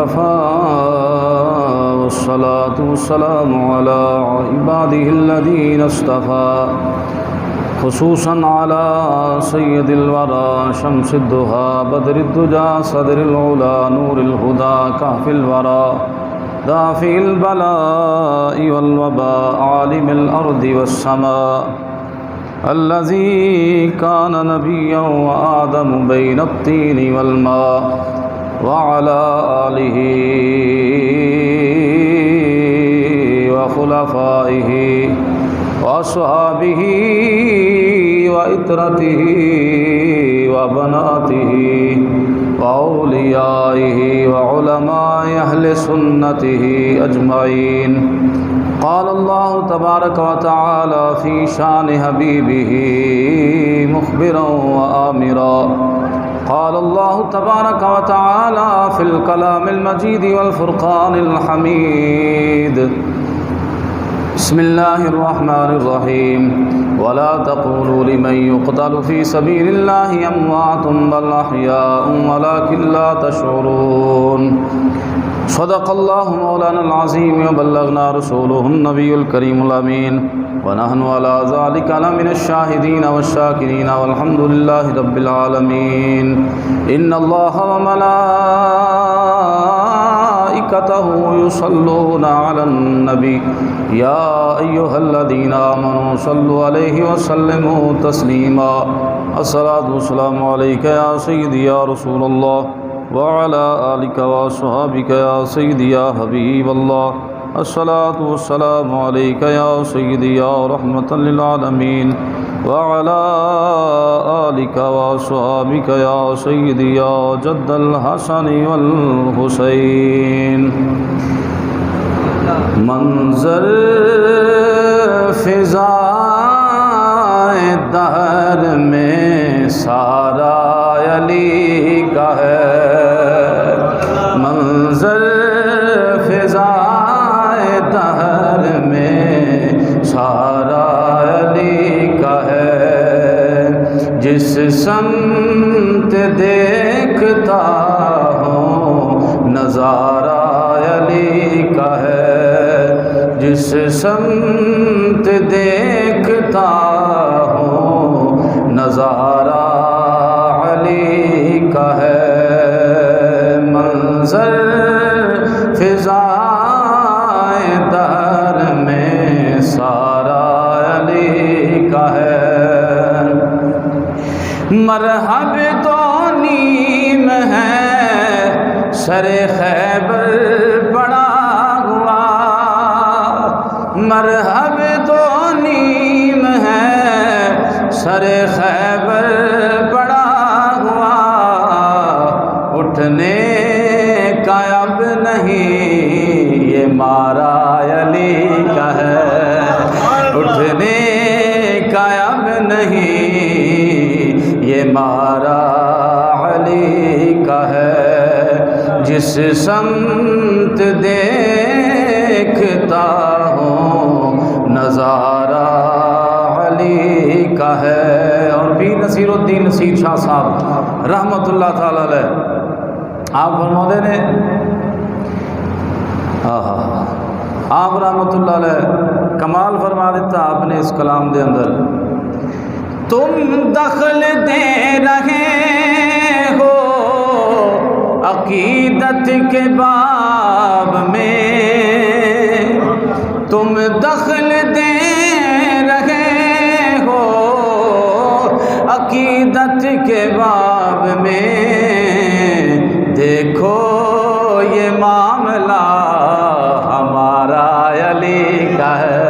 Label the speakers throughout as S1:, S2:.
S1: وكفى والصلاة والسلام على عباده الذين اصطفى خصوصا على سيد الورى شمس الضحى بدر الدجى صدر العلا نور الهدى كهف الورى دافع البلاء والوباء عالم الأرض والسماء الذي كان نبيا وآدم بين الطين والماء وعلى آله وخلفائه وأصحابه وإترته وبناته وأوليائه وعلماء أهل سنته أجمعين. قال الله تبارك وتعالى في شان حبيبه مخبرا وآمرا. قال الله تبارك وتعالى في الكلام المجيد والفرقان الحميد. بسم الله الرحمن الرحيم. ولا تقولوا لمن يقتل في سبيل الله أموات بل أحياء ولكن لا تشعرون. صدق الله مولانا العظيم وبلغنا رسوله النبي الكريم الأمين ونحن على ذلك لمن الشاهدين والشاكرين والحمد لله رب العالمين. إن الله وملائكته يصلون على النبي يا أيها الذين آمنوا صلوا عليه وسلموا تسليما. الصلاة والسلام عليك يا سيدي يا رسول الله وعلى آلك وصحابك يا سيدي يا حبيب الله. الصلاة والسلام عليك يا سيدي يا رحمة للعالمين وعلى آلك وصحابك يا سيدي يا جد الحسن والحسين. منظر فضائے دہر میں سارا علی کا ہے. منظر فضائے دہر میں سارا علی کا ہے. جس سمت دیکھتا ہوں نظارہ علی کا ہے. جس سمت دیکھتا ہوں نظارہ علی کا ہے. منظر فضائے دہر میں سارا علی کا ہے. مرحب تو نیم ہے سر خیبر پڑا ہوا. مرحب تو نیم ہے سر خیبر پڑا ہوا. اٹھنے کا اب نہیں یہ مارا علی کا ہے. اٹھنے کا اب نہیں یہ مارا علی کا ہے. جس سمت دیکھتا ہوں نظارہ علی کا ہے. اور پیر نصیر الدین نصیر شاہ صاحب رحمت اللہ تعالی علیہ آپ فرماتے نے آپ رحمت اللہ علیہ کمال فرما دیتا آپ نے اس کلام دے اندر. تم دخل دے رہے ہو عقیدت کے باب میں. تم دخل دے رہے ہو عقیدت کے باب میں. دیکھو یہ معاملہ ہمارا علی کا ہے.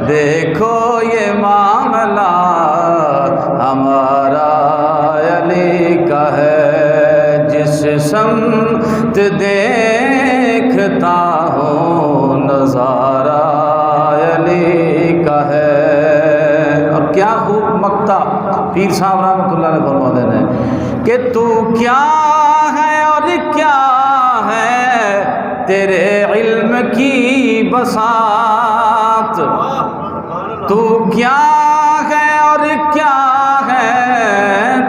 S1: دیکھو یہ معاملہ ہمارا علی کا ہے. جس سمت دیکھتا ہوں نظارہ علی کا ہے. اور کیا خوب مقطع پیر صاحب رحمۃ اللہ علیہ فرماتے ہیں کہ تو کیا ہے اور کیا ہے تیرے علم کی بساط. تو کیا ہے اور کیا ہے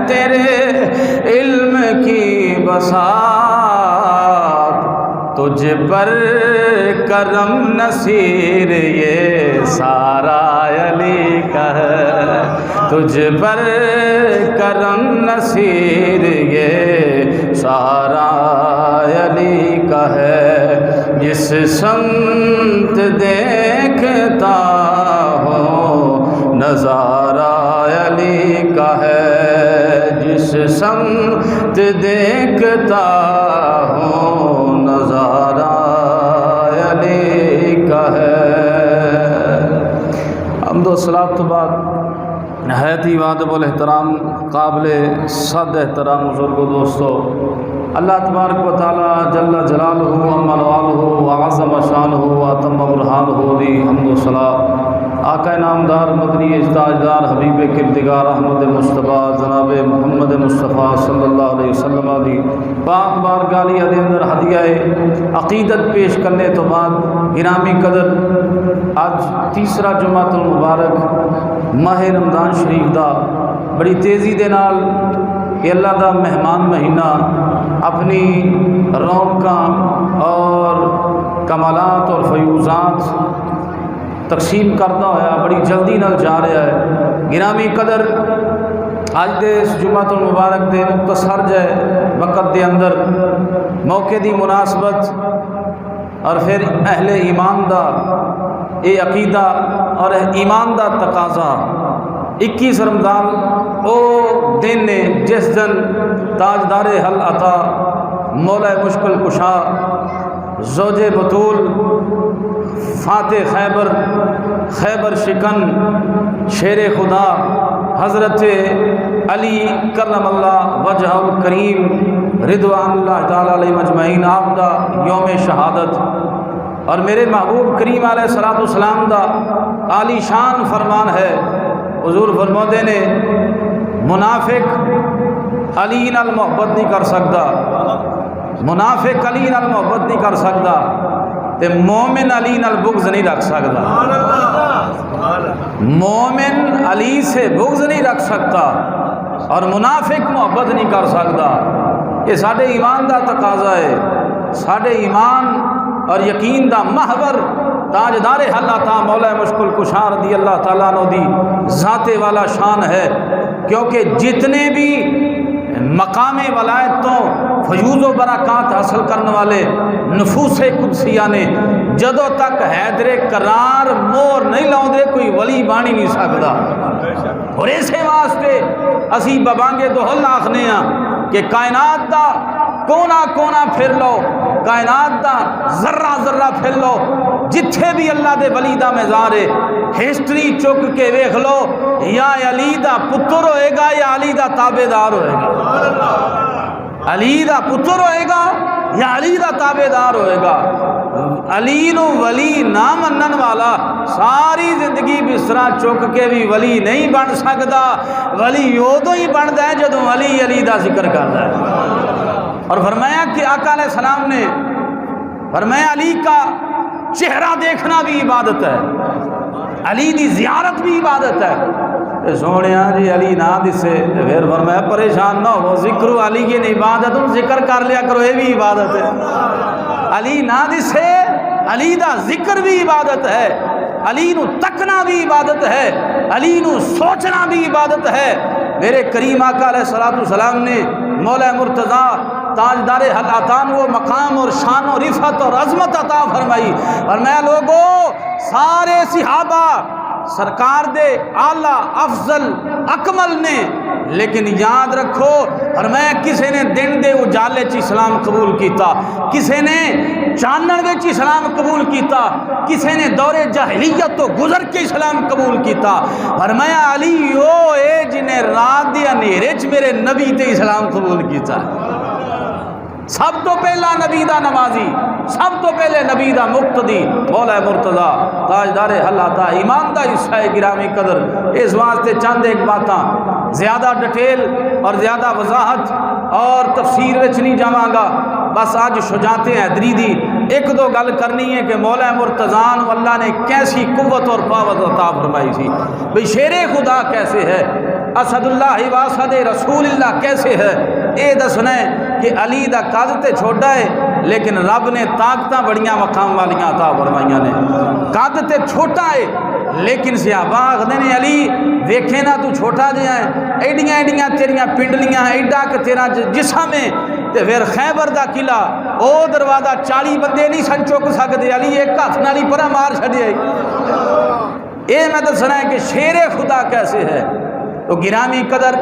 S1: تیرے علم کی بساط. پر کرم نصیر یہ سارا علی کا ہے، تجھ پر کرم نصیر یہ سارا علی کا ہے، جس سمت دیکھتا ہو نظارہ علی کا ہے، جس سمت دیکھتا ہو نظارہ علی کا ہے۔ حمد و صلاۃ تو بعد نہایت ہی واجب الاحترام قابل صد احترام بزرگ و دوستو، اللہ تبارک و تعالی جل جلالہ عما والہ وعظم شانہ واتم برہانہ دی حمد و ثنا آقا نامدار مدنی اجتاجدار حبیب کردگار احمد مصطفیٰ جناب محمد مصطفیٰ صلی اللہ علیہ وسلم دی پاک بارگاہ دے اندر ہدیہ عقیدت پیش کرنے تو بعد گرامی قدر آج تیسرا جمعۃ المبارک ماہ رمضان شریف دا بڑی تیزی دے نال یہ اللہ دا مہمان مہینہ اپنی رونقاں اور کمالات اور فیوزات تقسیم کرتا ہوا بڑی جلدی نال جا رہا ہے۔ گرامی قدر آج دے اس جمعۃ المبارک دے مختصر جائے وقت دے اندر موقع دی مناسبت اور پھر اہل ایمان دا اے عقیدہ اور ایمان دا تقاضا 21 رمضان او دن نے جس دن تاجدار حل عطا مولا مشکل کشا زوج بطول فاتح خیبر خیبر شکن شیر خدا حضرت علی کرم اللہ وجہ الکریم رضوان اللہ تعالیٰ علیہ مجمعین آپ دا یوم شہادت اور میرے محبوب کریم علیہ الصلوۃ والسلام دا عالی شان فرمان ہے۔ حضور فرماتے نے منافق علی نال محبت نہیں کر سکتا، منافق علی نال محبت نہیں کر سکتا تے مومن علی نال بغض نہیں رکھ سکتا، مومن علی سے بغض نہیں رکھ سکتا اور منافق محبت نہیں کر سکتا۔ یہ ساڈے ایمان دا تقاضا ہے، ساڈے ایمان اور یقین دا محور تاجدار حل عطا مولا مشکل کشا رضی اللہ تعالیٰ عنہ دی ذات والا شان ہے، کیونکہ جتنے بھی مقام ولایت تو فیوز و برکات حاصل کرنے والے نفوس قدسیہ نے جدوں تک حیدر کرار مور نہیں لاؤندے کوئی ولی بانی نہیں سکتا۔ اور اسے واسطے اسی ببانگے دوہل آخنے ہاں کہ کائنات دا کونا کونا پھر لو، کائنات دا ذرہ ذرہ پھر لو، جتھے بھی اللہ دے ولی دا مزار ہے ہسٹری چک کے ویکھ لو، یا علی دا پتر ہوئے گا یا علی دا تابع دار ہوئے گا، علی دا پتر ہوئے گا یا علی دا تابع دار ہوئے گا۔ علی نو ولی نہ منن والا ساری زندگی بسترا چک کے بھی ولی نہیں بن سکتا، ولی ادو ہی بنتا ہے جدوں علی علی دا ذکر کرتا ہے۔ اور فرمایا کہ آقا علیہ السلام نے فرمایا علی کا چہرہ دیکھنا بھی عبادت ہے، علی دی زیارت بھی عبادت ہے۔ سونے جی علی نہ دسے پھر فرمایا پریشان نہ ہو، ذکر علی کی عبادت ذکر کر لیا کرو، یہ بھی عبادت ہے۔ علی نہ دسے علی دا ذکر بھی عبادت ہے، علی نو تکنا بھی عبادت ہے، علی نو سوچنا بھی عبادت ہے۔ میرے کریم آقا علیہ الصلوۃ والسلام نے مولا مرتضیٰ تاجدار حل عطا وہ مقام اور شان و رفعت اور عظمت عطا فرمائی، اور میں لوگوں سارے صحابہ سرکار دے اعلیٰ افضل اکمل نے، لیکن یاد رکھو اور میں کسے نے دن دے اجالے چ اسلام قبول کیتا، کسے نے چانن وچ اسلام قبول کیتا، کسے نے دور جاہلیت تو گزر کے اسلام قبول کیتا۔ فرمایا علی او اے جنہیں رات دے اندھیرے چ میرے نبی تے اسلام قبول کیتا، سب تو پہلا نبی دا نمازی، سب تو پہلے نبی دا مقتدی مولا مرتضیٰ تاجدار حل عطا ایمان دا حصہ ہے۔ گرامی قدر اس واسطے چند ایک باتاں زیادہ ڈیٹیل اور زیادہ وضاحت اور تفسیر وچ نہیں جاواں گا، بس آج شجاعت حیدری دی ایک دو گل کرنی ہے کہ مولا مرتضیٰ اللہ نے کیسی قوت اور پاور عطا فرمائی تھی، بھئی شیر خدا کیسے ہے، اسد اللہ واسد رسول اللہ کیسے ہے، اے دسنا ہے کہ علی دا قد تے چھوٹا ہے لیکن رب نے طاقتاں بڑیاں مقام والیاں عطا فرمائیاں نے. قد تے چھوٹا ہے لیکن صحابہ آخدے نے علی ویکھے نا تو چھوٹا جہا ہے، ایڈیاں ایڈیاں تیریاں پنڈلیاں، ایڈا کہ تیرا جسم ہے، تے پھر خیبر دا قلعہ او دروازہ 40 بندے نہیں سن چک سکتے، علی ایک ہاتھ نال ہی پرا مار چھڈیا. اے میں دسنا ہے کہ شیر خدا کیسے ہے. تو گرامی قدر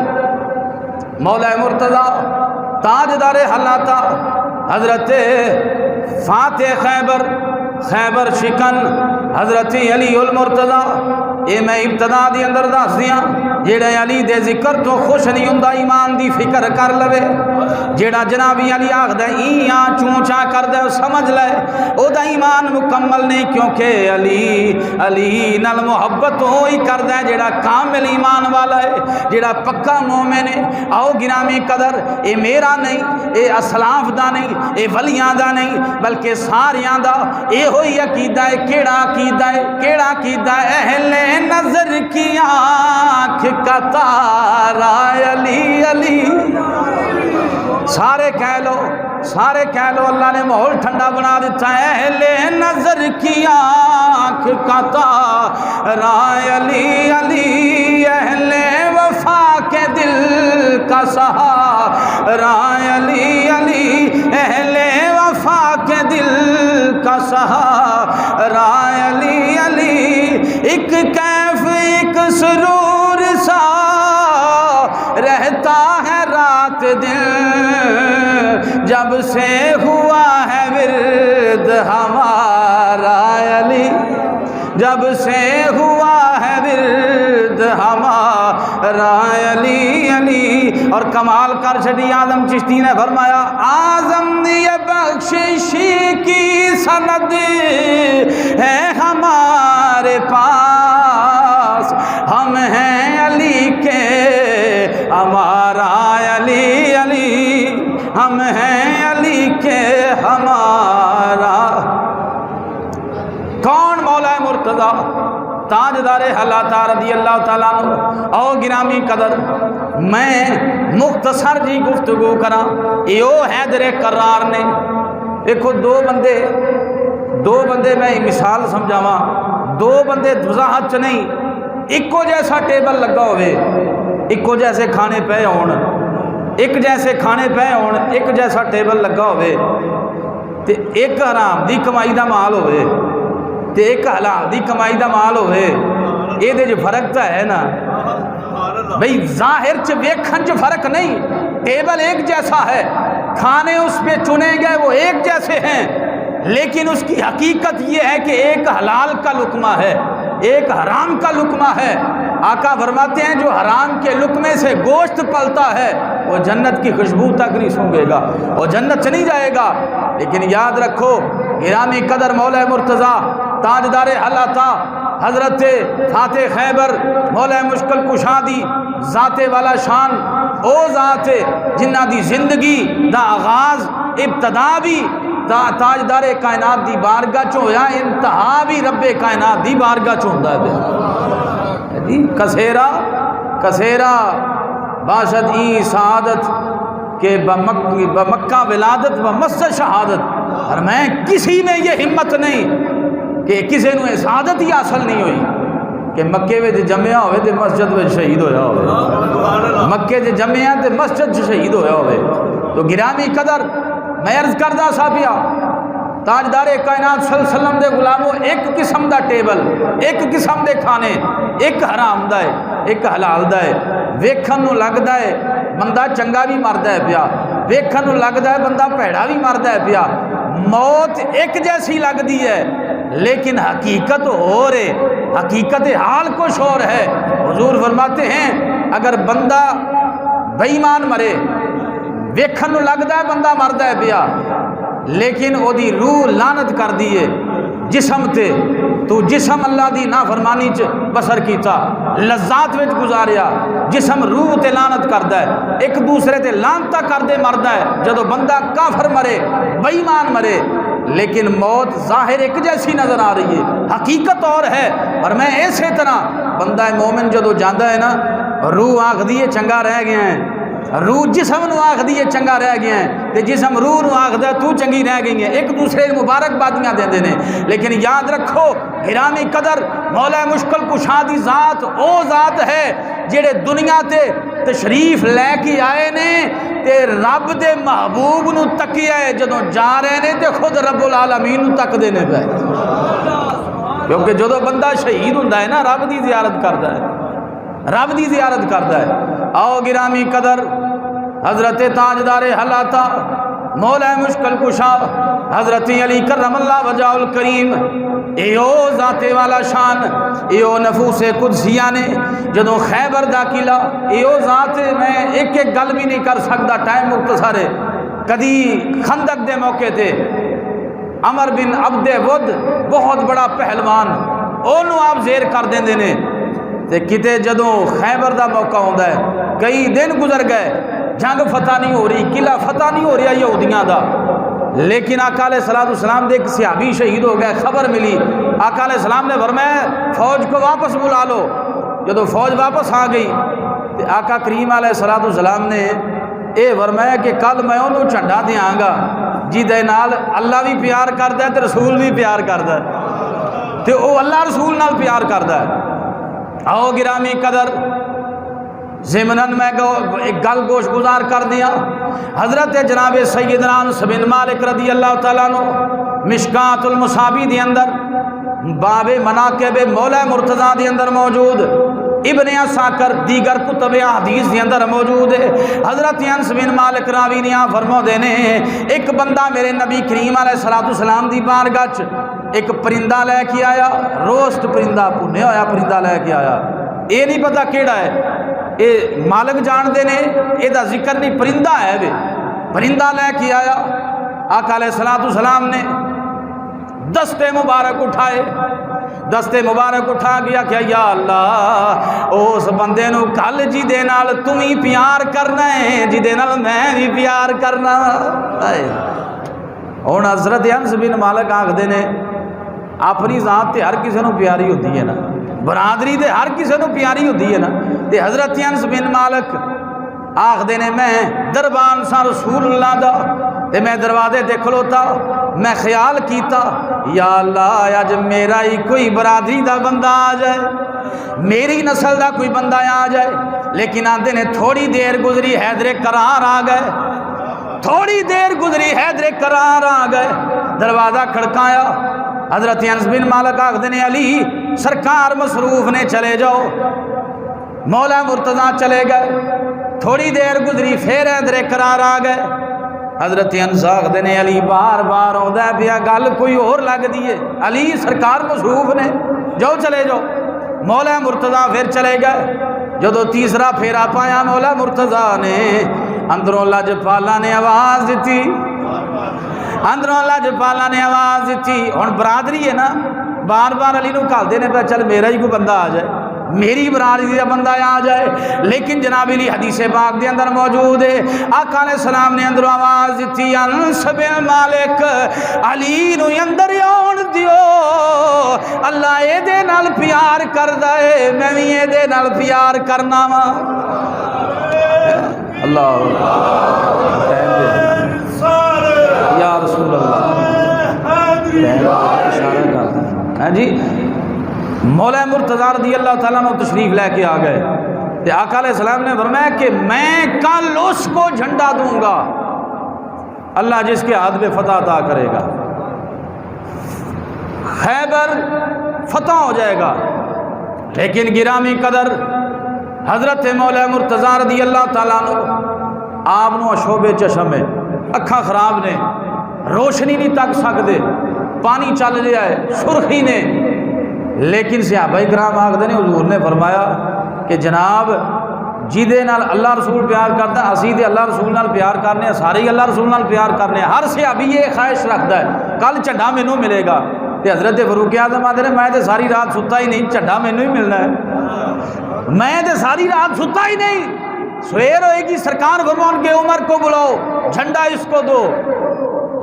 S1: مولا مرتضیٰ تاجدار حلاتا حضرت فاتح خیبر شکن حضرت علی المرتضیٰ. اے میں ابتدا دی اندر دس دیاں جیڑا علی دے ذکر تو خوش نہیں ہوندا ایمان دی فکر کر لوے، جیڑا جنابی علی آخدا ایاں چونچا کر دے سمجھ لے او دا ایمان مکمل نہیں، کیونکہ علی نال محبت ہوئی کردا ہے جیڑا کامل ایمان والا ہے، جیڑا پکا مومن ہے. آؤ گرامی قدر اے میرا نہیں، اے اسلاف دا نہیں، اے ولیاں دا نہیں، بلکہ ساریاں دا اے ہوئی عقیدہ ہے. کیڑا عقیدہ ہے؟ اہل نظر کی آنکھ کا تارا علی. سارے کہہ لو اللہ نے ماحول ٹھنڈا بنا دیتا ہے. اہل نظر کی آنکھ کا تارا علی، اہل وفا کے دل کا سہارا علی، اہل وفا کے دل کا سہارا علی. ایک کیف ایک سرور سا رہتا ہے رات دن، جب سے ہوا ہے ورد ہمارا علی، جب سے ہوا ہے ورد ہمارا علی. اور کمال کر چھڑی آدم چشتی نے فرمایا اعظم یہ بخششی کی سند ہے ہمارے پاس، ہم ہیں علی کے ہمارا علی، ہم ہیں علی کے ہمارا. کون مولا مرتضیٰ تاجدار حلاتا رضی اللہ تعالیٰ عنہ. او گرامی قدر میں مختصر جی گفتگو کرا. ایو حیدر کرار نے دیکھو دو بندے میں مثال سمجھاواں، دو بندے وضاحت چ نہیں، ایکو جیسا ٹیبل لگا ہوئے، ایکو جیسے کھانے پے ہون، ایک جیسے کھانے پے ہون، ایک جیسا ٹیبل لگا ہوئے، تے ایک حرام دی کمائی دا مال ہوئے تے ایک حلال دی کمائی دا مال ہوئے، اے دے جو فرق تا ہے نا بھئی. ظاہر چ ویکھن چ فرق نہیں، ٹیبل ایک جیسا ہے، کھانے اس پہ چنے گئے وہ ایک جیسے ہیں، لیکن اس کی حقیقت یہ ہے کہ ایک حلال کا لقمہ ہے، ایک حرام کا لقمہ ہے. آقا فرماتے ہیں جو حرام کے لقمے سے گوشت پلتا ہے وہ جنت کی خوشبو تک نہیں سونگے گا، وہ جنت چلی جائے گا. لیکن یاد رکھو گرامی قدر مولا مرتضیٰ تاجدار حلاتا حضرت فاتح خیبر مولا مشکل کشادی ذات والا شان او ذات جنہ دی زندگی دا آغاز ابتدا بھی تاجدار کائنات دی بارگاہ چوں ہویا، انتہا بھی رب کائنات دی بارگاہ چوں ہوندا ہے. کسیرا باشد ای سعادت کہ بمکہ ولادت و مسجد شہادت. اور میں کسی میں یہ ہمت نہیں کہ کسی نے سعادت ہی حاصل نہیں ہوئی کہ مکے میں جمعہ ہوئے تے مسجد میں شہید ہویا ہوئے، مکے میں جمعہ تے مسجد شہید ہویا ہوئے. تو گرامی قدر میں عرض کردہ صاحبیا تاجدار کائنات صلی اللہ علیہ وسلم دے غلاموں ایک قسم دا ٹیبل، ایک قسم دے کھانے، ایک حرام دا ہے ایک حلال دا ہے. ویکھن نو لگدا ہے بندہ چنگا بھی مردا ہے پیا، ویکھن نو لگدا ہے بندہ بھڑا بھی مردا ہے پیا. موت ایک جیسی لگدی ہے لیکن حقیقت ہو رہے، حقیقت حال کچھ اور ہے. حضور فرماتے ہیں اگر بندہ بے ایمان مرے، ویکھن نو لگدا ہے بندہ مردا ہے پیا، لیکن او دی روح لعنت کر دیے جسم تے، تو جسم اللہ دی نافرمانی چ بسر کیتا، لذات وچ گزاریا، جسم روح تے لعنت کردا ہے، ایک دوسرے تے لعنتا کردے مردا ہے. جدو بندہ کافر مرے، بے ایمان مرے، لیکن موت ظاہر ایک جیسی نظر آ رہی ہے، حقیقت اور ہے. اور میں اسی طرح بندہ مومن جدو جاندا ہے نا، روح آکھدی ہے چنگا رہ گیا ہے، روح جسم نو آخ دیے چنگا رہ گیا ہے تے جسم روح نو آخ دے تو چنگی رہ گئی ہے، ایک دوسرے مبارکبادیاں دے دینے۔ لیکن یاد رکھو گرامی قدر مولا مشکل کشا دی ذات او ذات ہے جڑے دنیا تے تشریف لے کے آئے نے تے رب دے محبوب نو تکیا ہے، جدوں جا رہے نے تے خود رب العالمین نو تک دینے پہ، کیونکہ جدوں بندہ شہید ہوندا ہے نا رب دی زیارت کردا ہے، رب دی زیارت کردا ہے۔ آؤ گرامی قدر حضرت تاجدار حلاتا مولا مشکل کشا حضرت علی کرم اللہ وجہ الکریم، ایو ذات والا شان، ایو نفوس قدسیہ نے جدوں خیبر دا قلعہ، ایو ذات میں ایک ایک گل بھی نہیں کر سکتا، ٹائم مختصر ہے۔ کدی خندق دے موقع تے عمر بن عبد ود بہت بڑا پہلوان اونوں آپ زیر کر دیندے نے تے کتے جدوں خیبر دا موقع ہوندا ہے کئی دن گزر گئے، جنگ فتح نہیں ہو رہی، قلعہ فتح نہیں ہو رہا یہودیاں دا، لیکن آقا علیہ السلام دے ایک صحابی شہید ہو گئے، خبر ملی، آقا علیہ السلام نے فرمایا فوج کو واپس بلا لو۔ جدوں فوج واپس آ گئی تو آقا کریم علیہ السلام نے اے فرمایا کہ کل میں انہوں جھنڈا دیاں گا جی دے نال اللہ بھی پیار کردا ہے تے رسول بھی پیار کردا ہے تے او اللہ رسول نال پیار کردا ہے۔ آؤ گرامی قدر ضمناً میں ایک گل گوش گزار کر دیا، حضرت جناب سیدنا انس بن مالک رضی اللہ تعالیٰ عنہ مشکات المصابی دی اندر باب مناقب مولا مرتضیٰ دی اندر موجود، ابن عساکر دیگر کتب حدیث دی اندر موجود ہے۔ حضرت انس بن مالک راوی نے فرما دینے ایک بندہ میرے نبی کریم علیہ السلام دی بارگاہ ایک پرندہ لے کے آیا، روسٹ پرندہ، بھنیا ہویا پرندہ لے کے آیا، اے نہیں پتا کیڑا ہے، اے مالک جان دے نے، اے دا ذکر نہیں، پرندہ ہے وے، پرندہ لے کے آیا۔ آقا علیہ السلام نے دستے مبارک اٹھائے، دستے مبارک اٹھا گیا کہ یا اللہ اس بندے نو کل جی دے نال تم ہی پیار کرنا ہے، جی دے نال میں بھی پیار کرنا۔ ہن حضرت انس بن مالک آکھدے نے اپنی ذات تے ہر کسی نو پیاری ہوتی ہے نا، برادری تے ہر کسی نو پیاری ہوتی ہے نا، تے حضرت انس بن مالک آکھدے نے میں دربان سا رسول اللہ دا تے میں دروازے تے کھلوتا، میں خیال کیتا یا اللہ اج میرا ہی کوئی برادری دا بندہ آ جائے، میری نسل دا کوئی بندہ آ جائے، لیکن آندے نے تھوڑی دیر گزری حیدر کرار آ گئے، تھوڑی دیر گزری حیدر کرار آ گئے، دروازہ کھڑکایا، حضرت انس بن مالک آکھدے نے علی سرکار مصروف نے چلے جاؤ، مولا مرتضیٰ چلے گئے، تھوڑی دیر گزری پھر حیدر کرار آ گئے، حضرت انس آکھدے نے علی بار بار آندا ہے پیا گل کوئی اور لگ دیے، علی سرکار مصروف نے جاؤ چلے جاؤ، مولا مرتضیٰ پھر چلے گئے، جدو تیسرا پھیرا پایا مولا مرتضیٰ نے اندروں لاجپالا نے آواز دیتی، اندروں لاجپالا نے آواز دیتی، ہن برادری ہے نا، بار بار علی نو کہل دینے پہ چل میرا ہی کوئی بندہ آ جائے، میری برادری کا بندہ آ جائے، لیکن جناب علی حدیث پاک دے اندر موجود ہے، آقا علیہ السلام نے اندر آواز دیتی انس بن مالک علی نو اندر آن دیو، اللہ اے دے نال پیار کردا ہے، میں بھی اے دے نال پیار کرنا وا۔ اللہ یا رسول اللہ اشارہ کرتا ہے جی۔ مولا مرتضیٰ رضی اللہ تعالیٰ عنہ تشریف لے کے آ گئے، تو آقا علیہ السلام نے فرمایا کہ میں کل اس کو جھنڈا دوں گا اللہ جس کے ہاتھ میں فتح عطا کرے گا، خیبر فتح ہو جائے گا۔ لیکن گرامی قدر حضرت مولا مرتضیٰ رضی اللہ تعالیٰ عنہ آپ نو شعبے چشم ہے، اکھاں خراب نے، روشنی نہیں تک سکتے، پانی چل رہا ہے، سرخی نے، لیکن صحابہ کرام آکھدے نے حضور نے فرمایا کہ جناب جی دے نال اللہ رسول پیار کرتا ہے، اسی دے اللہ رسول نال پیار کرنے ہیں، سارے ہی اللہ رسول نال پیار کرنے ہیں، ہر صحابی یہ خواہش رکھتا ہے کل جھنڈا مینوں ملے گا، تے حضرت فاروق اعظم آدھے میں تے ساری رات ستا ہی نہیں، جھنڈا مینوں ہی ملنا ہے، میں تے ساری رات ستا ہی نہیں، سویر ہوئے گی سرکار فرمان کے عمر کو بلاؤ جھنڈا اس کو دو،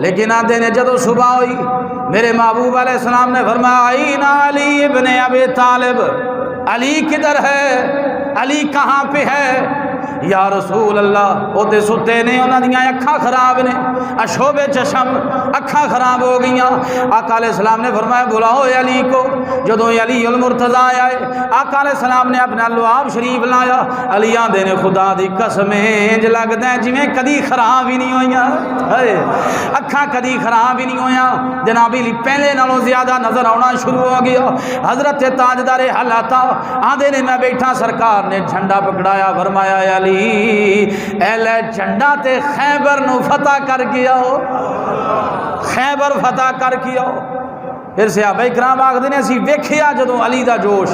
S1: لیکن آدھے نے جدو صبح ہوئی میرے محبوب علیہ السلام نے فرمایا این علی ابن ابی طالب، علی کدھر ہے، علی کہاں پہ ہے، یا رسول اللہ وہ تے ستے نے، انہاں دیاں اکھاں خراب نے، اشوب چشم، اکھاں خراب ہو گئیاں۔ آقا علیہ السلام نے فرمایا بلاؤ علی کو۔ جدوں علی المرتضیٰ آئے، آقا علیہ السلام نے اپنا لعاب شریف لایا۔ علی آندے نے خدا دی قسم انج لگدا ہے جویں کدی خراب ہی نہیں ہوئیاں، اکھاں کدی خراب ہی نہیں ہویاں۔ جناب علی پہلے نالوں زیادہ نظر آنا شروع ہو گیا۔ حضرت تاجدار حالات آندے نے میں بیٹھا، سرکار نے جھنڈا پکڑایا، فرمایا علی اے لے جھنڈا تے خیبر نو فتح کر گیا ہو، خیبر فتح کر گیا ہو۔ پھر صحابہ کرام آکھدے نے اسی ویکھیا جدوں علی دا جوش،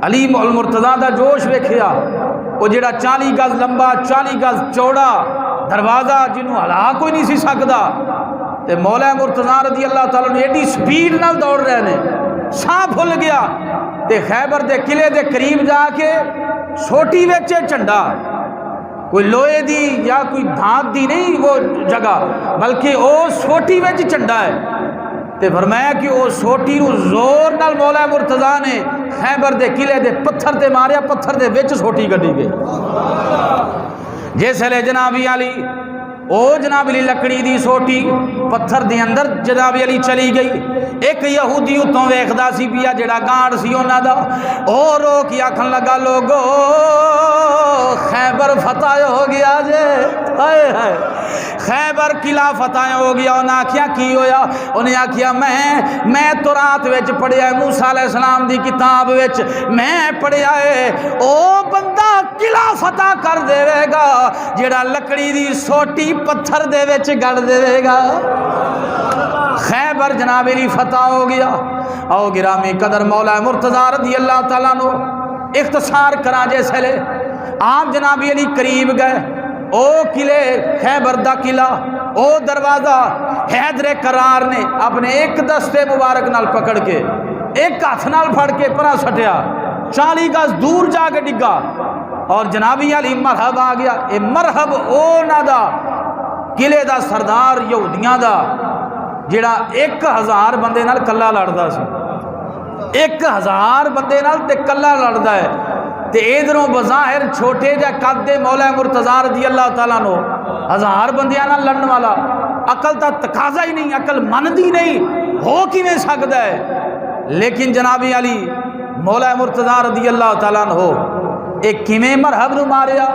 S1: علی المرتضیٰ دا جوش ویکھیا، وہ جڑا 40 گز لمبا 40 گز چوڑا دروازہ جنوں ہلا کوئی نہیں سی سکدا، تے مولا مرتضیٰ رضی اللہ تعالیٰ نے ایڈی سپیڈ نال دوڑ رہے نے، ساہ پھل گیا تے خیبر دے قلعے دے قریب جا کے سوٹی وچ جھنڈا، کوئی لوہے دی یا کوئی دھات دی نہیں وہ جگہ، بلکہ او سوٹی وچ جھنڈا ہے۔ تے فرمایا کہ او سوٹی نو زور نال مولا مرتضیٰ نے خیبر دے قلعے دے پتھر تے ماریا، پتھر دے وچ سوٹی کڈی گئی۔ جس لے جناب علی او جناب علی لکڑی دی سوٹی پتھر دے اندر جناب علی چلی گئی۔ ایک یہودی اتوں ویکھدا سی پیا جڑا گارڈ سی انہاں دا، او رو کے آکھن لگا لوگو خیبر فتح ہو گیا جے، ہائے ہائے خیبر قلعہ فتح ہو گیا۔ انہاں آکھیا کی ہویا؟ انہیں آکھیا میں تو رات وچ پڑھیا ہے موسیٰ علیہ السلام دی کتاب وچ، میں پڑھیا ہے او بندہ قلعہ فتح کر دے گا جڑا لکڑی دی سوٹی پتھر دے وچ گڑ دے گا۔ خیبر جناب علی فتح ہو گیا۔ او گرامی قدر مولا مرتضیٰ رضی اللہ تعالیٰ نو اختصار کرا جیسے لے آپ جناب علی قریب گئے، او قلعے خیبر دا قلعہ، او دروازہ حیدر کرار نے اپنے ایک دستے مبارک نال پکڑ کے ایک ہاتھ نال پھڑ کے پرا سٹیا، 40 گز دور جا کے ڈگا، اور جناب علی مرحب آ گیا۔ اے مرحب او نا دا قلعے دا سردار یہودیاں دا جڑا 1000 بندے نال کلا لڑدا سی، 1000 بندے نال تے کلا لڑدا ہے، تے ادھروں بظاہر چھوٹے جا قد دے مولا مرتضیٰ رضی اللہ تعالیٰ نو 1000 بندیاں نال لڑن والا، عقل دا تقاضا ہی نہیں، عقل مندی نہیں، ہو کیویں سکدا ہے؟ لیکن جناب علی مولا مرتضیٰ رضی اللہ تعالیٰ عنہ ایک کیویں مرحب نو ماریا،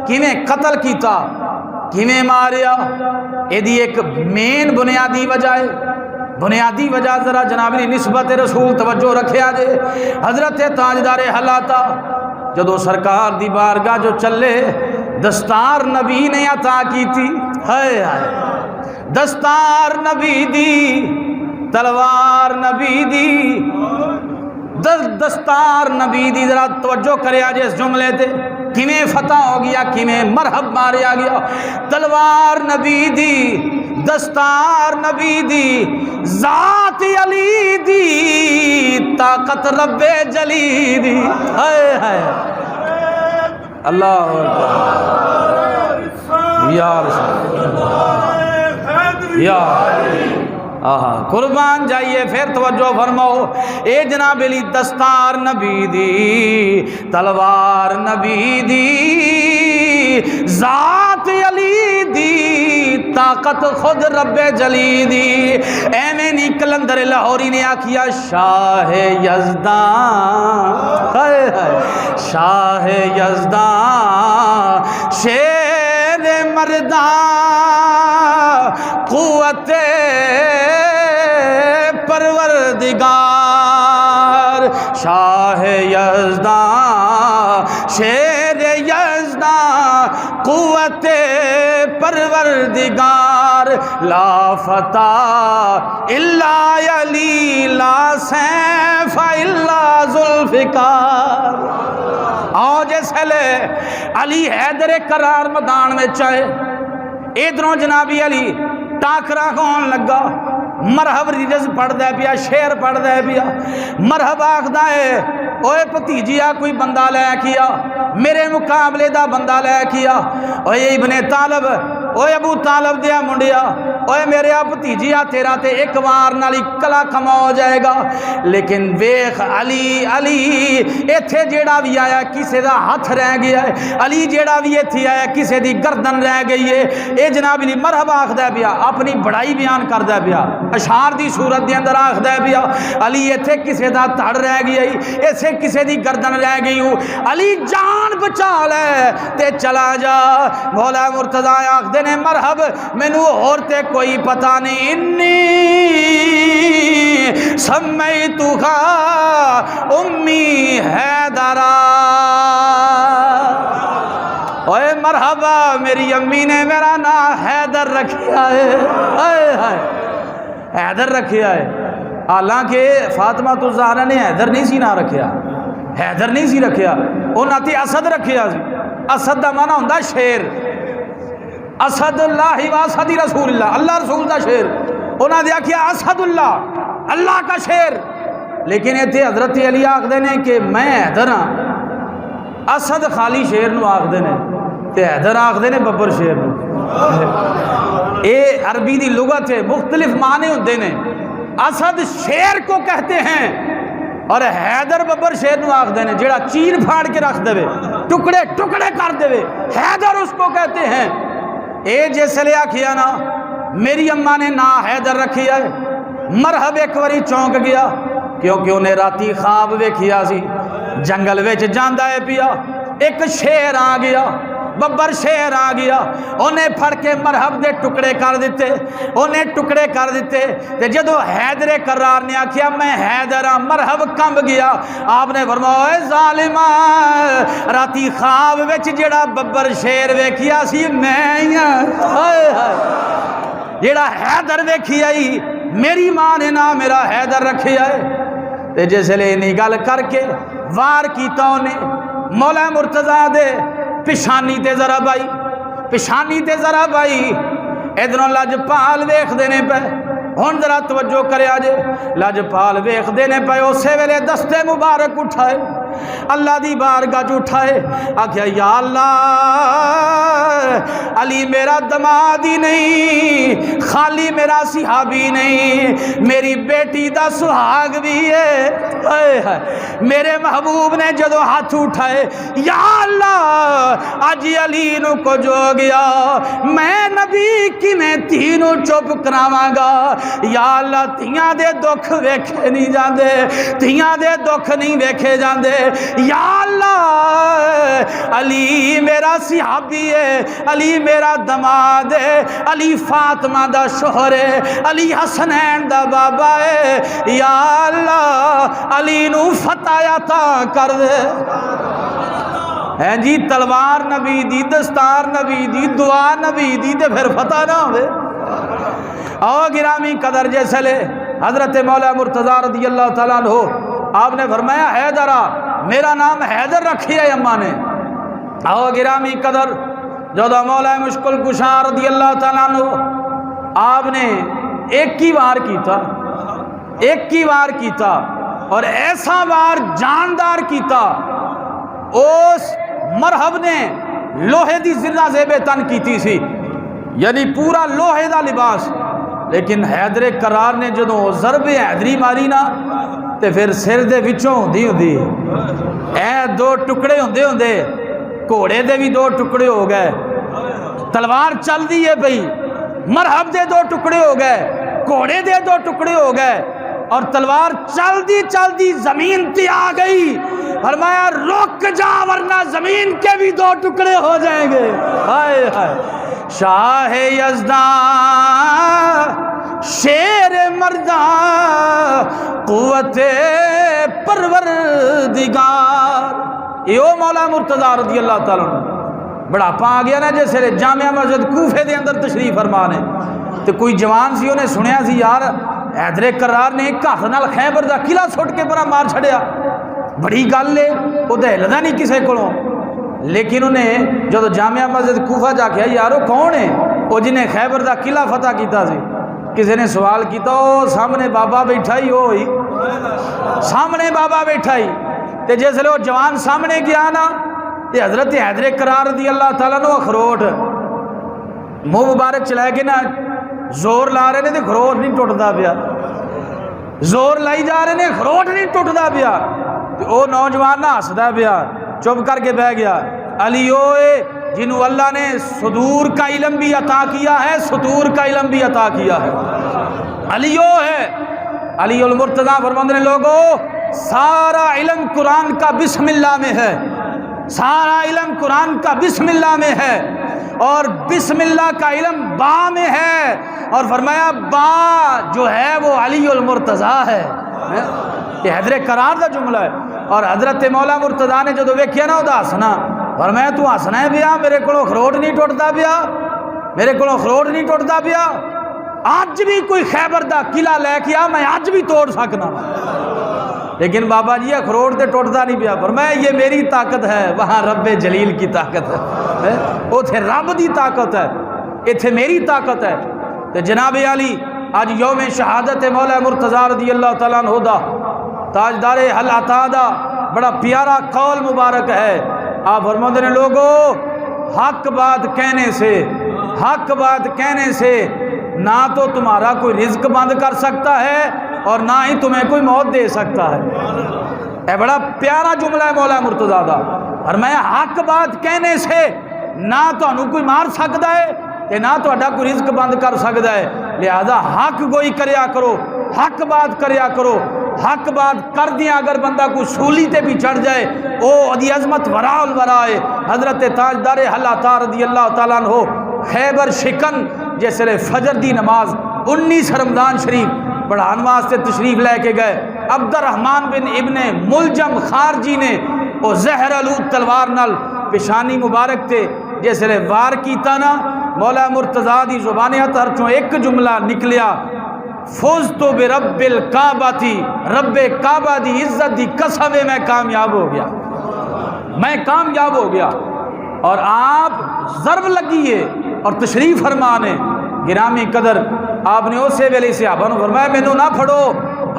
S1: کیویں قتل کیتا، کیویں ماریا، ایدی ایک مین بنیادی وجہ ہے۔ بنیادی وجہ ذرا جناب علی نسبت رسول توجہ رکھیا جے۔ حضرت تاجدار حالاتا جدو سرکار دی بارگاہ جو چلے، دستار نبی نے عطا کی تھی، ہائے ہائے دستار نبی دی، تلوار نبی دی، دستار نبی دی، ذرا توجہ کرے آج اس جملے تے کیویں فتح ہو گیا، کیویں مرحب ماریا گیا۔ تلوار نبی دی، دستار نبی دی، ذات علی دی، طاقت رب جلی دی، ہائے ہائے اللہ اکبر یا رسول یا قربان جائیے۔ پھر توجہ فرماؤ، اے جناب علی دستار نبی دی، تلوار نبی دی، ذات علی دی، طاقت خود رب جلی دی۔ ایویں نہیں کلندر لاہوری نے آکھیا شاہ یزدان، ہائے ہائے شاہ یزدان، شیر مردان، قوت پروردگار، شاہ یزدان، شیر یزدان، قوت پروردگار، لا فتح الا علی، لا سیف الا ذوالفقار۔ آؤ جیسے لے علی حیدر کرار میدان میں چاہے، ادھروں جنابی علی ٹاکرا کون لگا، مرحب ریجز پڑھ دے پیا، شیر پڑھ دے پیا، مرحب آکھدا ہے اوے بھتیجیا کوئی بندہ لے کیا، میرے مقابلے دا بندہ لے کیا، اوے ابن طالب، اوے ابو طالب دیا منڈیا، اوے میرے بھتیجیا تیرا تے ایک وار نال ہی کلا کما ہو جائے گا، لیکن ویخ علی علی ایتھے جیڑا بھی آیا کسے دا ہاتھ رہ گیا ہے، علی جیڑا بھی ایتھے آیا کسے دی گردن رہ گئی ہے۔ اے جناب علی مرحبا آخدا پیا، اپنی بڑائی بیان کردا پیا، اشعار دی صورت دے اندر آخدا پیا علی ایتھے کسے دا تھڑ رہ گیا ہے، ایسے کسے دی گردن رہ گئی ہوں، علی جان بچا لے تے چلا جا۔ مولا مرتضی آخدے نے مرحب مینوں اور تے کوئی پتہ نہیں، انی سمیتھا امی حیدرا، اوے مرحبا میری امی نے میرا نام حیدر رکھیا ہے، حیدر رکھیا ہے، حالانکہ فاطمہ الزہرا نے حیدر نہیں سی نہ رکھیا، حیدر نہیں سی رکھیا، انہاں تے اسد رکھیا سی۔ اسد دا معنی ہوندا شیر، اسد اللہ و اسد رسول اللہ، اللہ رسول دا شیر، انہاں نے آکھیا اسد اللہ، اللہ کا شیر۔ لیکن ایتھے حضرت علی آکھدے نے کہ میں حیدر ہاں، اسد خالی شیر نو آکھدے نے تے حیدر آکھدے نے ببر شیر نو۔ اے عربی دی لغت ہے، مختلف معنی ہوندے نے، اسد شیر کو کہتے ہیں اور حیدر ببر شیر نو آکھدے نے، جیڑا چیر پھاڑ کے رکھ دے ٹکڑے ٹکڑے کر دے حیدر اس کو کہتے ہیں۔ اے جیسے لے آکھیا نا میری اماں نے نا حیدر رکھیا ہے، مرحب ایک واری چونک گیا کیونکہ انہیں راتی خواب ویکھیا سی، جنگل وچ جاندا ہے پیا، ایک شیر آ گیا، ببر شیر آ گیا، انہیں پھڑ کے مرحب دے ٹکڑے کر دیتے، انہیں ٹکڑے کر دیتے، تے جدو حیدر کرار نے آکھیا میں حیدر ہاں، مرحب کمب گیا۔ آپ نے فرمایا اے ظالمہ راتی خواب وچ جڑا ببر شیر ویکھیا سی میں ہی ہاں، جڑا حیدر ویکھی آئی میری ماں نے نام میرا حیدر رکھیا ہے۔ تے جیسے لے نہیں گل کر کے وار کیتا انہیں مولا مرتضی دے پشانی تے ذرا بائی، پشانی تے ذرا بائی، ادھروں لجپال ویکھ دینے پہ، ہن ذرا توجہ کرے آجے، لجپال ویکھ دینے پہ اسے ویلے دستے مبارک اٹھائے، اللہ دی بارگاہ اٹھائے، آکھیا یا اللہ علی میرا دماد ہی نہیں، خالی میرا صحابی نہیں، میری بیٹی دا سہاگ بھی ہے، میرے محبوب نے جدو ہاتھ اٹھائے یا اللہ آج علی نو کو جو گیا میں نبی کی میں تینوں چپ کراواں گا، یا اللہ تیاں دے دکھ ویکھے نہیں جاندے، تیاں دے دکھ نہیں ویکھے جاندے، یا اللہ علی میرا صحابی ہے، علی میرا دماد ہے، علی فاطمہ دا شوہر ہے، علی حسنین دا بابا ہے، یا اللہ علی نو فتح عطا کر دے۔ ہیں جی تلوار نبی دی، دستار نبی دی، دعا نبی دی، تے پھر فتح نہ ہوئے۔ او گرامی قدر جیسے لے حضرت مولا مرتضی رضی اللہ تعالیٰ عنہ آپ نے فرمایا حیدرہ میرا نام حیدر رکھی ہے اماں نے۔ او گرامی قدر جدو مولا مشکل کشا رضی اللہ تعالیٰ عنہ آپ نے ایک ہی وار کیتا، ایک ہی وار کیتا اور ایسا وار جاندار کیتا، اس مرحب نے لوہے دی زرہ زیب تن کیتی سی، یعنی پورا لوہے دا لباس، لیکن حیدر کرار نے جدو ضرب حیدری ماری نا تے پھر سر دے وچوں ہوندی ہوندی اے دو ٹکڑے ہوندے ہوندے گھوڑے دے بھی دو ٹکڑے ہو گئے، تلوار چل دی ہے بھئی، مرحب دے دو ٹکڑے ہو گئے، گھوڑے دے دو ٹکڑے ہو گئے اور تلوار چل دی زمین تے آ گئی، فرمایا رک جا ورنہ زمین کے بھی دو ٹکڑے ہو جائیں گے۔ ہائے ہائے شاہ یزدان شیر مردان قوت پروردگار، یہ مولا مرتضی رضی اللہ تعالیٰ عنہ بڑھاپا آ گیا نا، جیسے جامعہ مسجد کوفے دے اندر تشریف فرما نے تو کوئی جوان سی انہیں سنیا سی یار حیدر کرار نے ایک ہاتھ نال خیبر دا قلعہ سٹ کے پرا مار چھڑیا، بڑی گل ہے وہ تو ہلدا نہیں کسے کولوں، لیکن انہیں جب جامعہ مسجد کوفہ جا کے یارو کون ہے وہ جنہیں خیبر دا قلعہ فتح کیتا سی، کسی نے سوال کیتا او سامنے بابا بیٹھا ہی ہوئی، سامنے بابا بیٹھا ہی، تے جیسے وہ جوان سامنے گیا نا تے حضرت حیدر کرار رضی اللہ تعالیٰ نو اخروٹ منہ مبارک چلائے گے نا زور لا رہے نے تو خروٹ نہیں ٹوٹتا پیا، زور لائی جا رہے نے خروٹ نہیں ٹوٹتا پیا، وہ نوجوان نہ ہسدا پیا، چپ کر کے بہ گیا۔ علی اوئے جنہوں اللہ نے صدور کا علم بھی عطا کیا ہے، سطور کا علم بھی عطا کیا ہے، علی او ہے۔ علی المرتضیٰ فرماتے ہیں لوگوں سارا علم قرآن کا بسم اللہ میں ہے، سارا علم قرآن کا بسم اللہ میں ہے، اور بسم اللہ کا علم با میں ہے، اور فرمایا با جو ہے وہ علی المرتضیٰ ہے۔ یہ حیدر کرار دا جملہ ہے۔ اور حضرت مولا مرتضیٰ نے جدو ویکھیا نا وہ ہسنا، فرمایا تو ہسنا ہے پیا، میرے کو خروٹ نہیں ٹوٹتا پیا، میرے کو خروٹ نہیں ٹوٹتا پیا، آج بھی کوئی خیبر دا قلعہ لے کے آ میں آج بھی توڑ سکنا، لیکن بابا جی اخروٹ تے ٹوٹتا نہیں پیا۔ فرمایا یہ میری طاقت ہے، وہاں رب جلیل کی طاقت ہے، اوتھے رب دی طاقت ہے، ایتھے میری طاقت ہے۔ تو جناب علی آج یوم شہادت مولا مرتضیٰ رضی اللہ تعالیٰ عنہ دا تاجدار حل عطا دا بڑا پیارا قول مبارک ہے۔ آپ فرماتے ہیں لوگوں حق بات کہنے سے، حق بات کہنے سے نہ تو تمہارا کوئی رزق بند کر سکتا ہے اور نہ ہی تمہیں کوئی موت دے سکتا ہے۔ اے بڑا پیارا جملہ ہے مولا مرتضیٰ دا، اور میں حق بات کہنے سے نہ تو انہوں کوئی مار سکتا ہے کہ نہ تو اڈا کوئی رزق بند کر سکتا ہے، لہذا حق گوئی کریا کرو، حق بات کریا کرو۔ حق بات کر دیا اگر بندہ کوئی سولی تے بھی چڑھ جائے او ادی عظمت ورا الورائے۔ حضرت تاجدار حل عطا رضی اللہ تعالیٰ عنہ خیبر شکن جیسے فجر دی نماز 19 رمضان شریف پڑھان واسطے تشریف لے کے گئے۔ عبد الرحمن بن ابن ملجم خارجی نے او زہر آلود تلوار نال پیشانی مبارک تے جیسے وار کیتا نا، مولا مرتضیٰ دی زبان اطہر چوں ایک جملہ نکلیا، فزت برب الکعبہ تھی، رب کعبہ دی عزت دی قسم میں کامیاب ہو گیا، میں کامیاب ہو گیا۔ اور آپ ضرب لگیے اور تشریف فرمانے گرامی قدر آپ نے اسے ویلے سے آبا نے فرمایا مینوں نہ پڑھو،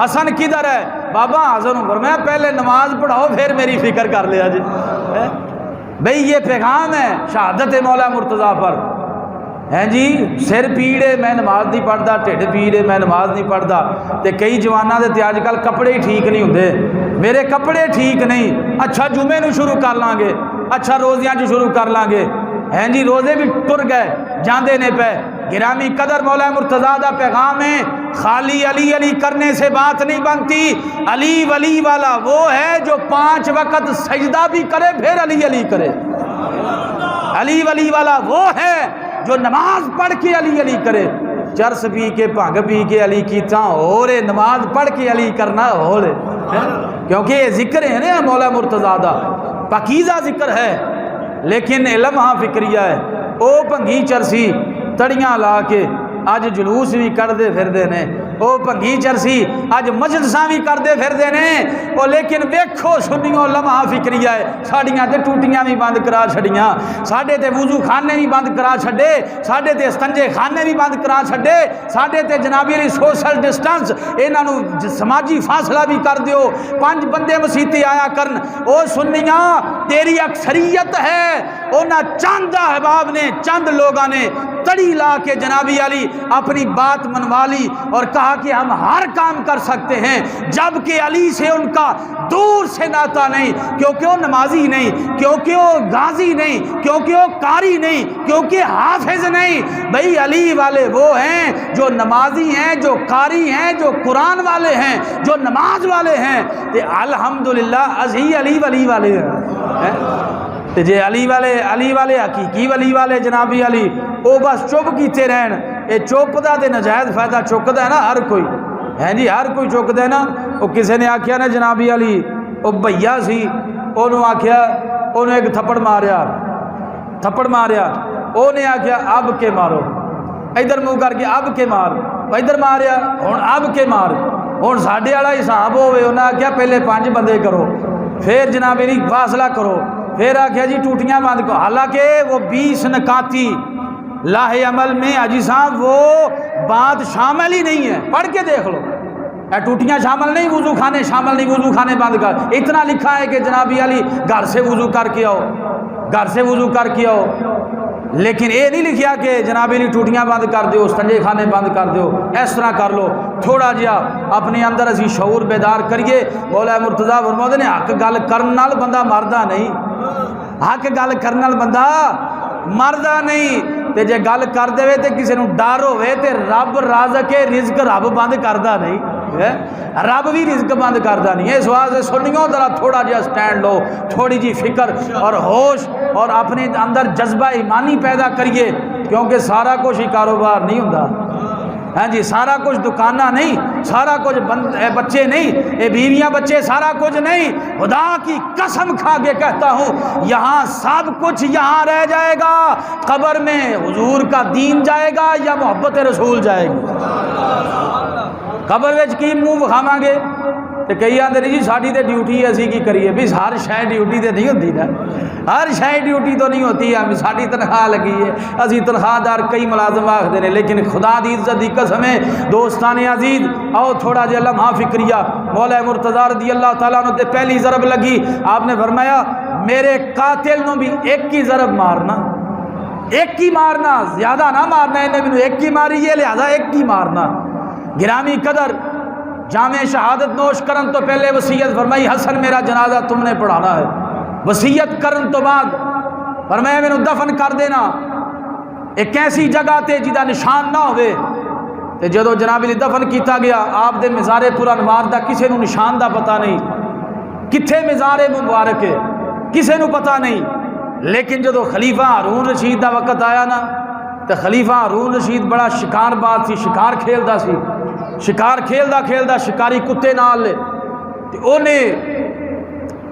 S1: حسن کدھر ہے؟ بابا حسن نے فرمایا پہلے نماز پڑھاؤ پھر میری فکر کر لیا جی۔ بھئی یہ پیغام ہے شہادت مولا مرتضیٰ پر، ہیں جی سر پیڑے میں نماز نہیں پڑھتا، ٹھڈ پیڑے میں نماز نہیں پڑھتا، تے کئی جواناں دے تے اج کل کپڑے ہی ٹھیک نہیں ہوندے، میرے کپڑے ٹھیک نہیں، اچھا جمعے نو شروع کر لیں گے، اچھا روزیاں جو شروع کر لیں گے، ہیں جی روزے بھی ٹر گئے جاندے نے پہ۔ گرامی قدر مولا مرتضیٰ دا پیغام ہے خالی علی علی کرنے سے بات نہیں بنتی، علی ولی والا وہ ہے جو 5 وقت سجدہ بھی کرے پھر علی علی کرے، علی ولی والا وہ ہے جو نماز پڑھ کے علی علی کرے، چرس پی کے بھنگ پی کے علی کیتا ہو رے، نماز پڑھ کے علی کرنا ہو رے، کیونکہ یہ ذکر ہے نا مولا مرتضیٰ دا پاکیزہ ذکر ہے، لیکن علم ہاں فکریہ ہے۔ او بھنگی چرسی تڑیاں لا کے اج جلوس بھی کر دے پھر دے نے، او بھنگی چرسی اج مجلساں بھی کر دے پھر دے نے، او لیکن ویکھو سنیوں لمحہ فکریہ ہے، ساڑیاں تے ٹوٹیاں بھی بند کرا چھڑیاں، ساڈے تے وضو خانے بھی بند کرا چھڑے، ساڈے تے استنجے خانے بھی بند کرا چھڑے، ساڈے تے جنابی علی سوشل ڈسٹنس انہاں نو سماجی فاصلہ بھی کر دیو، 5 بندے مسیتے آیا کرن۔ او سنیاں تیری اکثریت ہے، انہاں چند احباب نے چند لوگاں نے تڑی لا کے جنابی علی اپنی بات منوا لی اور کہا کہ ہم ہر کام کر سکتے ہیں، جبکہ علی سے ان کا دور سے ناتا نہیں، کیونکہ وہ نمازی نہیں، کیونکہ وہ غازی نہیں، کیونکہ وہ قاری نہیں، کیونکہ حافظ نہیں۔ بھئی علی والے وہ ہیں جو نمازی ہیں، جو قاری ہیں، جو قرآن والے ہیں، جو نماز والے ہیں، تے الحمدللہ ازھی علی ولی والے ہیں۔ تے جے علی والے حقیقی ولی والے جنابی علی او بس چپ کیتے رہن، اے چپ دا تے نجائز فائدہ چکدا ہے نا ہر کوئی، ہیں جی ہر کوئی چکدا ہے نا۔ او کسے نے آکھیا نا جنابی علی او بھیا سی، اونوں آکھیا اونوں ایک تھپڑ ماریا، او نے آکھیا اب کے مارو، ادھر منہ کر کے اب کے مار، ادھر ماریا ہن اب کے مار، ہن ساڈے والا حساب ہوے، انہاں آکھیا پہلے 5 بندے کرو پھر جناب علی فاصلہ کرو، پھر آکھیا جی ٹوٹیاں بند کرو، حالانکہ وہ 20 نکاتی لاہ عمل میں حاجی صاحب وہ بات شامل ہی نہیں ہے، پڑھ کے دیکھ لو، ٹوٹیاں شامل نہیں، وضو خانے شامل نہیں، وضو خانے بند کر، اتنا لکھا ہے کہ جنابی علی گھر سے وضو کر کے آؤ، گھر سے وضو کر کے آؤ۔ لیکن یہ نہیں لکھیا کہ جناب علی ٹوٹیاں بند کر دیو، استنجے خانے بند کر دیو، اس طرح کر لو۔ تھوڑا جہا اپنے اندر اسی شعور بیدار کریے۔ مولا مرتضیٰ فرماتے نے حق گل کرن نال بندہ مردا نہیں، حق گل کرن نال بندہ مردا نہیں۔ تے جے گل کر دے تے کسی نو ڈر ہوئے تے رب رازق رزق رب بند کردا نہیں، رب بھی رزق بند کردا نہیں۔ اس واسطے سنیو ذرا تھوڑا جہا سٹینڈ لو، تھوڑی جی فکر اور ہوش اور اپنے اندر جذبہ ایمانی پیدا کریے، کیونکہ سارا کچھ ہی کاروبار نہیں ہوندا، ہاں جی، سارا کچھ دکانہ نہیں، سارا کچھ بچے نہیں، اے بیویاں بچے سارا کچھ نہیں۔ خدا کی قسم کھا کے کہتا ہوں یہاں سب کچھ یہاں رہ جائے گا، قبر میں حضور کا دین جائے گا یا محبت رسول جائے گی؟ قبر وچ کی منہ بکھاواں گے تے کئی آندے نہیں جی ساڈی تے ڈیوٹی ہے اسی کی کریے، بھی ہر شے ڈیوٹی تے نہیں ہوتی نا، ہر شے ڈیوٹی تو نہیں ہوتی ہے، ساڈی تنخواہ لگی ہے، اسی تنخواہ دار کئی ملازم آخدے نے، لیکن خدا دی عزت دی قسم ہے دوستان عزیز آؤ تھوڑا جہا لمحہ فکریہ۔ مولا مرتضیٰ رضی اللہ تعالیٰ عنہ تے پہلی ضرب لگی، آپ نے فرمایا میرے قاتل نو بھی ایک ہی ضرب مارنا، ایک ہی مارنا، زیادہ نہ مارنا، انہیں بھی ایک ہی ماری ہے لہذا ایک ہی مارنا۔ گرامی قدر جامع شہادت نوش کرن تو پہلے وصیت فرمائی حسن میرا جنازہ تم نے پڑھانا ہے، وصیت کرن تو بعد فرمایا میں دفن کر دینا ایک ایسی جگہ تے جدا نشان نہ ہوئے۔ تے جدو جناب علی دفن کیتا گیا آپ دے مزار پر انوار دا کسے نو نشان دا پتہ نہیں، کتھے مزار مبارک ہے کسے نو پتہ نہیں، لیکن جدو خلیفہ ہارون رشید دا وقت آیا نا تے خلیفہ ہارون رشید بڑا شکار باز سی، شکار کھیلدا سی، شکار کھیلدا کھیلدا شکاری کتے نال لے تے اونے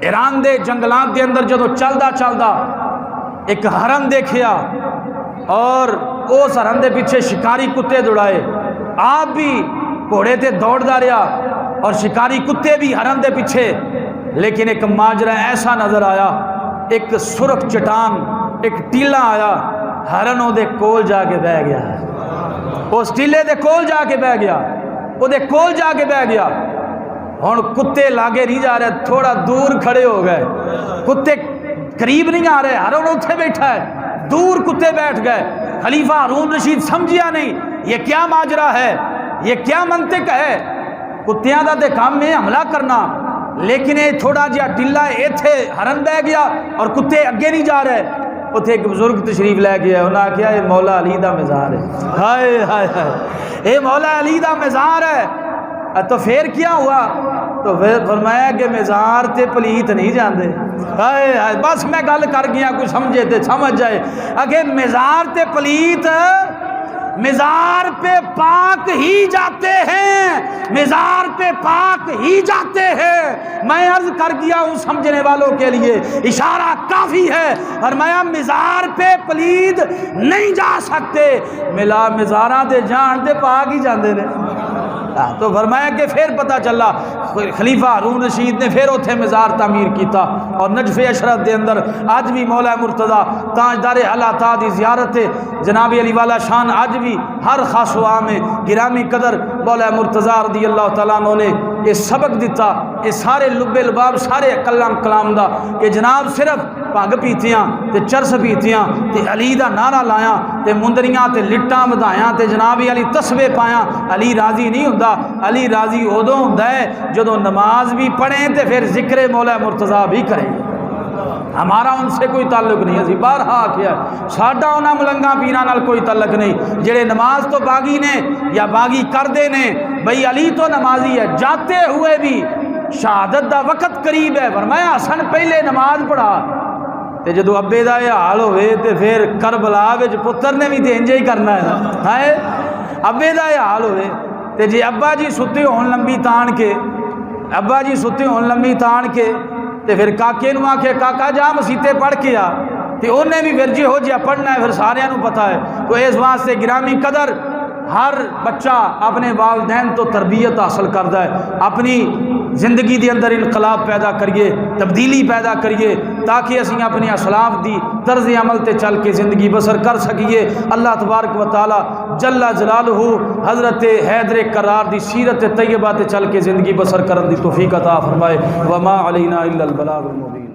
S1: ایران دے جنگلات دے اندر جدو چلدا چلدا ایک ہرن دیکھیا اور اس ہرن دے پیچھے شکاری کتے دوڑائے، آپ بھی گھوڑے تے دوڑدا رہیا اور شکاری کتے بھی ہرن دے پیچھے، لیکن ایک ماجرا ایسا نظر آیا، ایک سرخ چٹان ایک ٹیلا آیا، ہرن او دے کول جا کے بہ گیا، اس ٹیلے دے کول جا کے بہ گیا، وہ دے کول جا کے بہ گیا۔ ہن کتے لاگے نہیں جا رہے، تھوڑا دور کھڑے ہو گئے، کتے قریب نہیں آ رہے، ہرن اتھے بیٹھا ہے، دور کتے بیٹھ گئے۔ خلیفہ ہارون رشید سمجھیا نہیں یہ کیا ماجرا ہے، یہ کیا منطق ہے، کتیاں دا تے کام میں حملہ کرنا، لیکن یہ تھوڑا جہا ٹلا ایتھے ہرن بہ گیا اور کتے اگے نہیں جا رہے۔ اتھے ایک بزرگ تشریف لے گیا، انہوں نے کہا یہ مولا علی دا مزار ہے، ہائے ہائے ہائے یہ مولا علی دا مزار ہے۔ تو پھر کیا ہوا؟ تو پھر فرمایا کہ مزار تے پلیت نہیں جاندے، ہائے ہائے بس میں گل کر گیا، کوئی سمجھے تے سمجھ جائے، اگے مزار تے پلیت، مزار پہ پاک ہی جاتے ہیں، مزار پہ پاک ہی جاتے ہیں۔ میں عرض کر گیا ہوں سمجھنے والوں کے لیے اشارہ کافی ہے، فرمایا مزار پہ پلید نہیں جا سکتے، ملا مزاراں دے جان دے پاک ہی جاندے نے۔ تو فرمایا کہ پھر پتہ چلا خلیفہ ہارون رشید نے پھر اتھے مزار تعمیر کیتا، اور نجف اشرف دے اندر آج بھی مولا مرتضیٰ تاجدار عطا دی زیارت جناب علی والا شان آج بھی ہر خاص و عام میں گرامی قدر مولا مرتضیٰ رضی اللہ تعالیٰ عنہ نے یہ سبق دیتا، یہ سارے لب لباب سارے کلام دا کہ جناب صرف پگ پیتیاں تے چرس پیتیاں تے علی دا نعرہ لایا تے مندریاں تے لٹاں بدھایاں تے جناب علی تسبیح پایا، علی راضی نہیں ہوندا، علی راضی ادوں ہوندا ہے جدوں نماز بھی پڑھیں تے پھر ذکر مولا مرتضیٰ بھی کریں۔ ہمارا ان سے کوئی تعلق نہیں، اسی بارہا آکھیا ساڈا انہاں ملنگاں پیراں نال کوئی تعلق نہیں جڑے نماز تو باغی نے یا باغی کردے نے، بھئی علی تو نمازی ہے، جاتے ہوئے بھی شہادت دا وقت قریب ہے، فرمایا حسن پہلے نماز پڑھا، تے جدو ابے دا یہ حال ہوئے تے پھر کربلا وچ پتر نے بھی تے انج ہی کرنا ہے نا، ہے ابے دا یہ حال ہوئے تے جی ابا جی ستے ہون لمبی تان کے، ابا جی ستے ہون لمبی تان کے تے پھر کاکے نو آکھے کاکا جا مسیتے پڑھ کے آ، تے انہیں بھی پھر جی ہو جیا پڑھنا ہے، پھر سارے نو پتہ ہے۔ تو اس واسطے گرامی قدر ہر بچہ اپنے والدین تو تربیت حاصل کرتا ہے، اپنی زندگی دے اندر انقلاب پیدا کریے، تبدیلی پیدا کریے، تاکہ اسی اپنے اسلاف دی طرز عمل تے چل کے زندگی بسر کر سکیے۔ اللہ تبارک و تعالی جل جلالہ حضرت حیدر کرار دی سیرت طیبہ تے چل کے زندگی بسر کرن دی توفیق عطا فرمائے۔ وما علینا الا البلاغ المبین۔